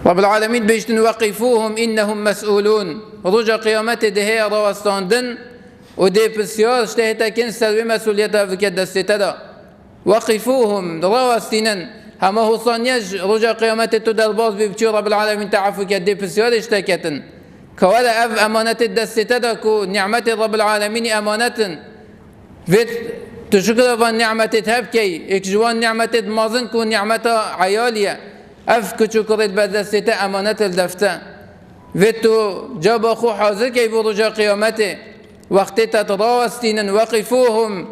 رب العالمين بيجتن وقفوهم إنهم مسؤولون. رجع قيامت ده رواستاندن ودي بسيار اشتهتا كنسر بمسؤوليتها في كده ستدا. وقفوهم رواستينن هما هو صانيج رجع قيامت تدرباز بيبتشي رب العالمين تعفو كده بسيار اشتكتن كوالا أف أمانة الدستة كو نعمة رب العالمين أمانة فيت تشكر فان نعمة تهبكي إكجوان نعمة مازن كو نعمة عيالية أف كشكر الدستة أمانة الدفتة فيتو جاب أخو حاضر كي برجع قيامته وقت تتراوستين وقفوهم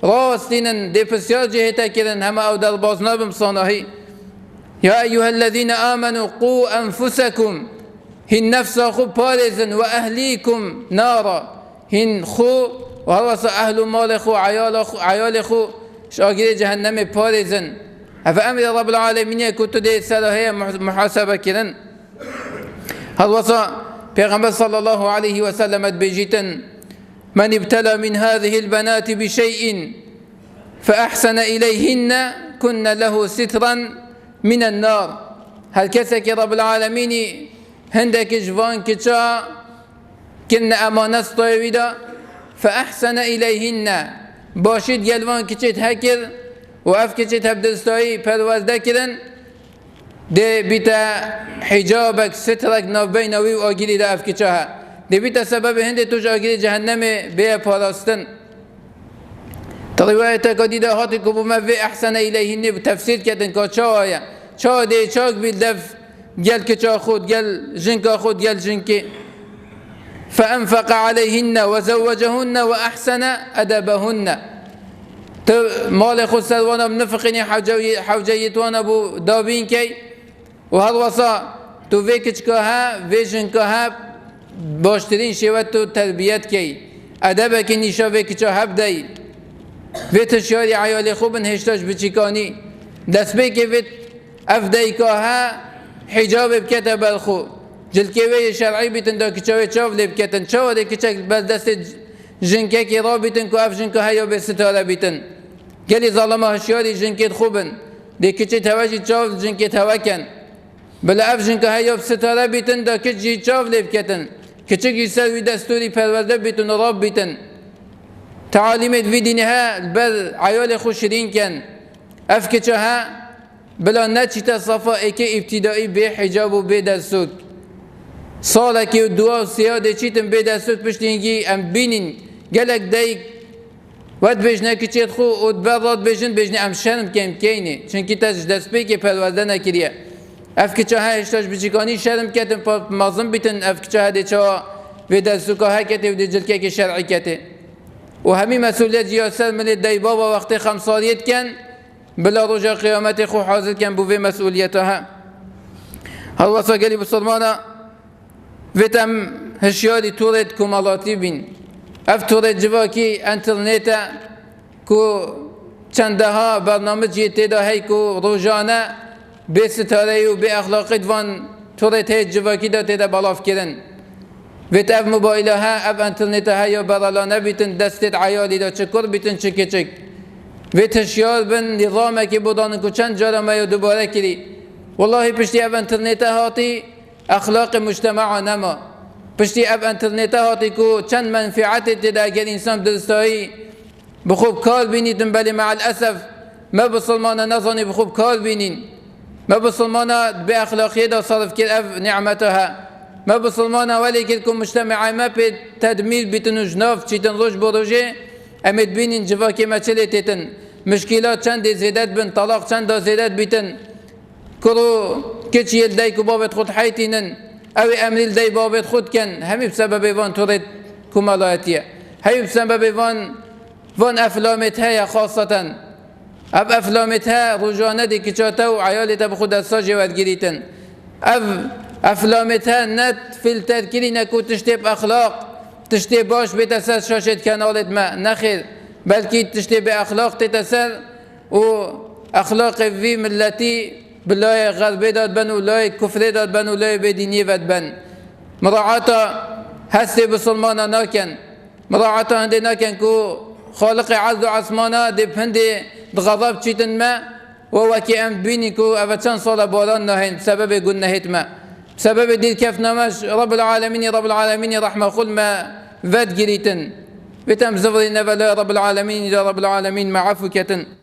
راوستين دي بسيار جهتا كذن هما أو دربازنا بمصانهي يا أيها الذين آمنوا قوا أنفسكم هن نفس خو بارزن وأهليكم نارا هن خو وهو أهل مال خو عيال خو شاقر جهنم بارزن فأمر رب العالمين كنت دي سلاهية محاسبة كذن هذا وصا پیغمبر صلى الله عليه وسلم بيجيتن من ابتلى من هذه البنات بشيء فأحسن إليهن كن له سترا من النار. هل كسك رب العالمين هندك جوان كتا كن أمانة طيبة فأحسن إليهن باشد جلوان كتت هكر وأف كتت هبدلستوي پروازده كرن ده بيتا حجابك سترك ناف بينوي وآجيلي ده أف كتاها ده بيتا سبب هنده توج آجيلي جهنم بيه پاراستن. رواية قديدة هاتي كبوما في أحسن إليهن بتفسير كتن كا چا آيا چا ده چاك بالدف جل كچا خود جل جنكا خود جل جنكي فأنفق عليهن وزوجهن وأحسن أدبهن مال خود سروانا بنفقني حوجيتوانا بو دابين كي وهذا وصا تو في كچكاها في جنكاها باشترين شوات تربيت كي أدبك نشا في كچا هبدأي في تشاري عيالي خوبن هشتاش بچيكاني دست بيكي في أفدايكاها حجاب بكتب الخو جلكوي شرعي بيتن دا كچاوي چاو لي بكتن چاو دي كچك بس دست جنكه كي را بيتن كو اف جنكه هيا بستاره بيتن قالي ظالمه هشياري جنكه خوبن دي كچي توجي چاو جنكه توكن بلا اف جنكه هيا بستاره بيتن دا كچي چاو لي بكتن كچك يسوي دستوري پرورده بيتن راب بيتن تعاليمت في دينها بل عيال خوشرين كان اف كچها بلا نتيجة صفا ايكي ابتدائي بي حجاب و بي دستود سالك و دعا و سيادة چيتن بي دستود پشتينجي ام بينين گلك دايك ود بجنه كچيت خو و دبرات بجن بجنه ام شرم كم كيني چونكي تاج دست بي كي پرورده نكريه اف كچها هشتاش بچيكاني شرم كتن مازم بيتن اف كچها دي چا بي دستوكا هكتي و دي جلكه كي شرعي كتي و همي مسؤوليت جياسر من داي بابا وقت خمساريت كان بلا رجع قيامت خو حاضر كان بو في مسؤوليتها. هل وصا قالي بسلمانا ويتم هشياري تورد كمالاتي بين اف تورد جواكي انترنتا كو چندها برنامج يتدا هي كو روجانا بستاري و باخلاقي دوان تورد هي جواكي دا تدا بلاف كرن ويت اف موبايلها اف انترنتا هي برالانا بيتن دستت عيالي دا چكر بيتن چكي چك و تشیار بن نظامه که بودن که چند جاره ما دوباره کردی والله پشتی اف انترنت هاتی اخلاق مجتمع نما پشتی اف انترنت هاتی که چند منفعت تدا اگر انسان درستایی بخوب کار بینیدن بلی مع الاسف ما بسلمانه نظانی بخوب کار بینین ما بسلمانه به اخلاقیه دا صرف کرد اف نعمتها ما بسلمانه ولی کرد که مجتمع ما به تدمیر بیتن و جناف چیتن روش بروجه امید بینین جواکی مچله تیتن مشکلات چند زیادت بین طلاق چند زیادت بیتن کرو کچی الدای که بابت خود حیتینن او امری الدای بابت خود کن همی بسبب وان تورد کمالاتیه همی بسبب وان افلامت های خاصتا اب افلامت ها روزانه دی کچاتا و عیالتا بخود دستا جواد گیریتن افلامت ها نت فیلتر کری نکو تشتیب اخلاق تشتي باش بتسر شاشة كانالت ما نخير بلكي تشتي بأخلاق تتسر و أخلاق في ملتي بالله غربي داد بن ولا كفر داد بن ولا بدينية داد بن مراعاة هسي بسلمانا ناكن مراعاة هندي ناكن كو خالق عز وعصمانا دي بهندي غضب چيتن ما ووكي أم بينكو أفتشان صلاة بولان نهين بسبب قلنا هتما بسبب دي كيف نماش رب العالمين رحمة خل ما فاد جريتن بتم زفري نفلا رب العالمين مع عفو كتن